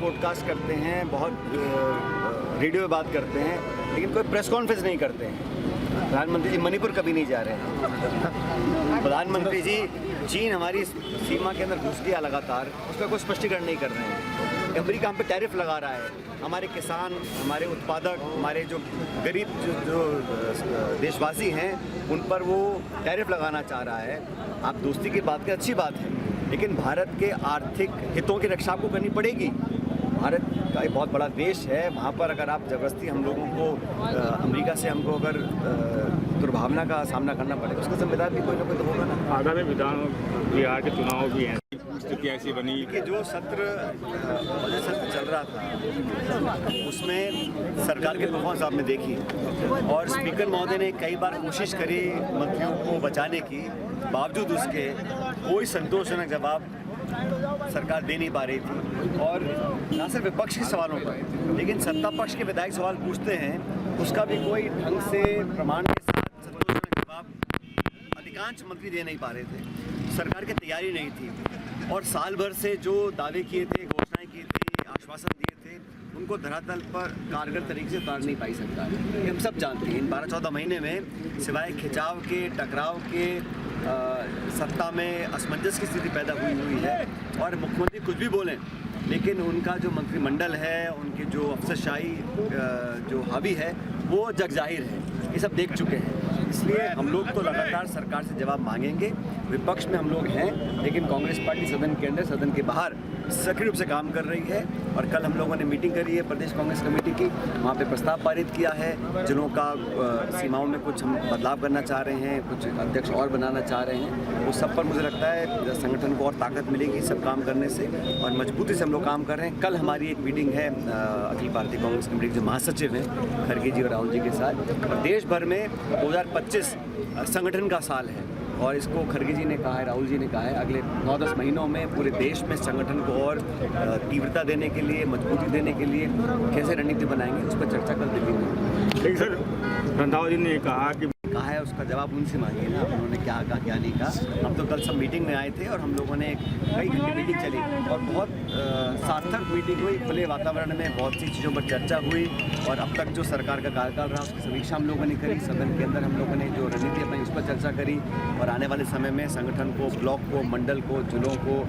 Podcast करते हैं, बहुत रेडियो में बात करते हैं, लेकिन कोई प्रेस कॉन्फ्रेंस नहीं करते हैं। प्रधानमंत्री जी मणिपुर कभी नहीं जा रहे हैं। प्रधानमंत्री जी चीन हमारी सीमा के अंदर घुस गया लगातार, उसका कोई स्पष्टीकरण नहीं कर रहे हैं। अमेरिका हम पे टैरिफ लगा रहा है, हमारे किसान, हमारे उत्पादक, हमारे जो गरीब जो देशवासी हैं उन पर वो टैरिफ लगाना चाह रहा है। आप दोस्ती की बात करें, अच्छी बात है, लेकिन भारत के आर्थिक हितों की रक्षा आपको करनी पड़ेगी। भारत का एक बहुत बड़ा देश है, वहाँ पर अगर आप ज़बरदस्ती हम लोगों को अमेरिका से हमको अगर दुर्भावना का सामना करना पड़ेगा, उसका जिम्मेदार भी कोई ना कोई तो होगा ना। आगामी विधान बिहार के चुनाव भी हैं, स्थिति ऐसी बनी कि जो सत्र चल रहा था उसमें सरकार के परफॉर्मेंस आपने देखी, और स्पीकर महोदय ने कई बार कोशिश करी मंत्रियों को बचाने की, बावजूद उसके कोई संतोषजनक जवाब सरकार दे नहीं पा रही थी। और न सिर्फ विपक्ष के सवालों पर, लेकिन सत्ता पक्ष के विधायक सवाल पूछते हैं, उसका भी कोई ढंग से प्रमाण के साथ संतोषजनक जवाब अधिकांश मंत्री दे नहीं पा रहे थे। सरकार की तैयारी नहीं थी, और साल भर से जो दावे किए थे, घोषणाएं की थी, आश्वासन दिए थे, उनको धरातल पर कारगर तरीके से उतार नहीं पाई सरकार। ये हम सब जानते हैं। इन 12-14 महीने में सिवाय खिंचाव के, टकराव के, सत्ता में असमंजस की स्थिति पैदा हुई है। और मुख्यमंत्री कुछ भी बोलें, लेकिन उनका जो मंत्रिमंडल है, उनकी जो अफसरशाही जो हावी है, वो जग जाहिर है। ये सब देख चुके हैं। इसलिए हम लोग तो लगातार सरकार से जवाब मांगेंगे। विपक्ष में हम लोग हैं, लेकिन कांग्रेस पार्टी सदन के अंदर, सदन के बाहर सक्रिय रूप से काम कर रही है। और कल हम लोगों ने मीटिंग करी है प्रदेश कांग्रेस कमेटी की, वहाँ पे प्रस्ताव पारित किया है। जिलों का सीमाओं में कुछ हम बदलाव करना चाह रहे हैं, कुछ अध्यक्ष और बनाना चाह रहे हैं। वो सब पर मुझे लगता है संगठन को और ताकत मिलेगी सब काम करने से, और मजबूती से हम लोग काम कर रहे हैं। कल हमारी एक मीटिंग है अखिल भारतीय कांग्रेस कमेटी के जो महासचिव हैं खड़गे जी और राहुल जी के साथ। और देश भर में 2025 संगठन का साल है, और इसको खड़गे जी ने कहा है, राहुल जी ने कहा है, अगले 9-10 महीनों में पूरे देश में संगठन को और तीव्रता देने के लिए, मजबूती देने के लिए कैसे रणनीति बनाएंगे, उस पर चर्चा कल दिल्ली में। लेकिन सर रंधावा जी ने कहा है, उसका जवाब उनसे मांगिए ना, उन्होंने क्या कहा क्या नहीं कहा। हम तो कल सब मीटिंग में आए थे, और हम लोगों ने कई घंटे मीटिंग चली, और बहुत सार्थक मीटिंग हुई। खुले वातावरण में बहुत सी चीज़ों पर चर्चा हुई, और अब तक जो सरकार का कार्यकाल रहा उसकी समीक्षा हम लोगों ने करी। सदन के अंदर हम लोगों ने जो रणनीति अपनी उस पर चर्चा करी, और आने वाले समय में संगठन को, ब्लॉक को, मंडल को, जिलों को,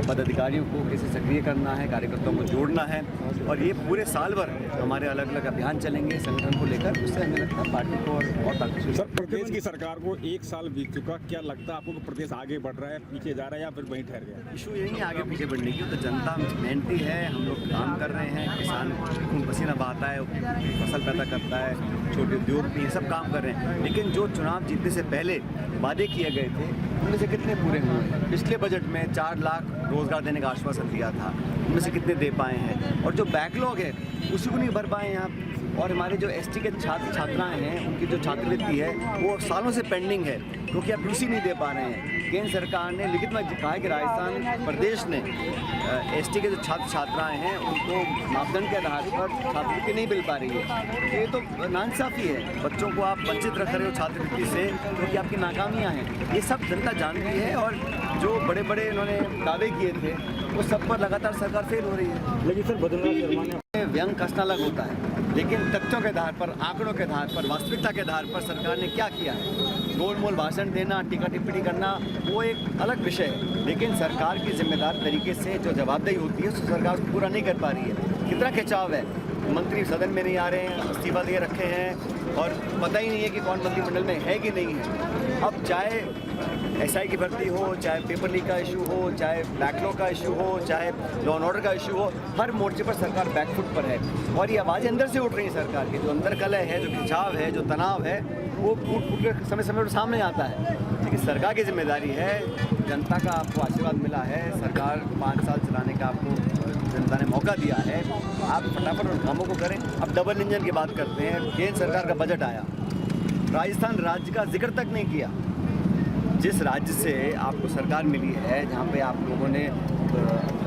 पदाधिकारियों को कैसे सक्रिय करना है, कार्यकर्ताओं को जोड़ना है। और ये पूरे साल भर हमारे अलग अलग अभियान चलेंगे संगठन को लेकर। उससे हमें लगता है पार्टी को और ताकत। सर प्रदेश की सरकार को 1 साल बीत चुका, क्या लगता है आपको कि प्रदेश आगे बढ़ रहा है, पीछे जा रहा है, या फिर वहीं ठहर गया? इशू यही है आगे पीछे बढ़ने की। तो जनता मेहनती है, हम लोग काम कर रहे हैं, किसान खून पसीना बहाता है, फसल पैदा करता है, छोटे उद्योग भी, ये सब काम कर रहे हैं। लेकिन जो चुनाव जीतने से पहले वादे किए गए थे, उनमें से कितने पूरे हुए? पिछले बजट में 4 लाख रोजगार देने का आश्वासन दिया था, उनमें से कितने दे पाए हैं? और जो बैकलॉग है उसी को नहीं भर पाए हैं आप। और हमारे जो एसटी के छात्र छात्राएं हैं, उनकी जो छात्रवृत्ति है वो सालों से पेंडिंग है, क्योंकि आप यूसी नहीं दे पा रहे हैं। केंद्र सरकार ने लिखित में कहा है कि राजस्थान प्रदेश ने एसटी के जो छात्र छात्राएं हैं उनको मापदंड के आधार पर छात्रवृत्ति नहीं मिल पा रही है। ये तो नाइंसाफ़ी है। बच्चों को आप वंचित रख रहे हो छात्रवृत्ति से, क्योंकि आपकी नाकामियाँ हैं। ये सब जनता जानती है, और जो बड़े बड़े इन्होंने दावे किए थे वो सब पर लगातार सरकार फेल हो रही है। लेकिन सर बद्रीनाथ शर्मा ने व्यंग कसना अलग होता है, लेकिन तथ्यों के आधार पर, आंकड़ों के आधार पर, वास्तविकता के आधार पर सरकार ने क्या किया है, गोलमोल भाषण देना, टीका टिप्पणी करना, वो एक अलग विषय है। लेकिन सरकार की जिम्मेदार तरीके से जो जवाबदेही होती है उसको सरकार उसको पूरा नहीं कर पा रही है। कितना खिंचाव है, मंत्री सदन में नहीं आ रहे हैं, इस्तीफा दिए रखे हैं, और पता ही नहीं है कि कौन मंत्रिमंडल में है कि नहीं है। अब चाहे एसआई की भर्ती हो, चाहे पेपर लीक का इशू हो, चाहे बैकलॉग का इशू हो, चाहे लॉ एंड ऑर्डर का इशू हो, हर मोर्चे पर सरकार बैकफुट पर है। और ये आवाज़ें अंदर से उठ रही हैं सरकार की। जो अंदर कलह है, जो खिंचाव है, जो तनाव है, वो फूट फूट कर समय समय पर सामने आता है। लेकिन सरकार की जिम्मेदारी है, जनता का आपको आशीर्वाद मिला है, सरकार 5 साल चलाने का आपको जनता ने मौका दिया है, आप फटाफट उन कामों को करें। अब डबल इंजन की बात करते हैं। केंद्र सरकार का बजट आया, राजस्थान राज्य का जिक्र तक नहीं किया। जिस राज्य से आपको सरकार मिली है, जहाँ पे आप लोगों ने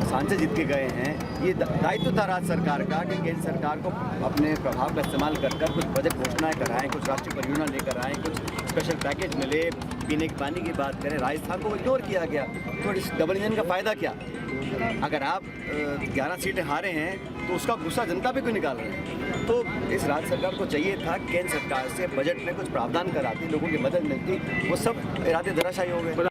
सांसद जीत के गए हैं, ये दायित्व था राज्य सरकार का कि केंद्र सरकार को अपने प्रभाव का इस्तेमाल कर कुछ बजट घोषणाएं कराएं, कुछ राष्ट्रीय परियोजना लेकर आएँ, कुछ स्पेशल पैकेज मिले, पीने के पानी की बात करें। राजस्थान को इग्नोर किया गया। तो इस डबल इंजन का फ़ायदा क्या? अगर आप 11 सीटें हारे हैं तो उसका गुस्सा जनता पे क्यों निकाल रहे हैं? तो इस राज्य सरकार को चाहिए था केंद्र सरकार से बजट में कुछ प्रावधान कराती, लोगों की मदद मिलती, वो सब इरादे धराशायी हो गए।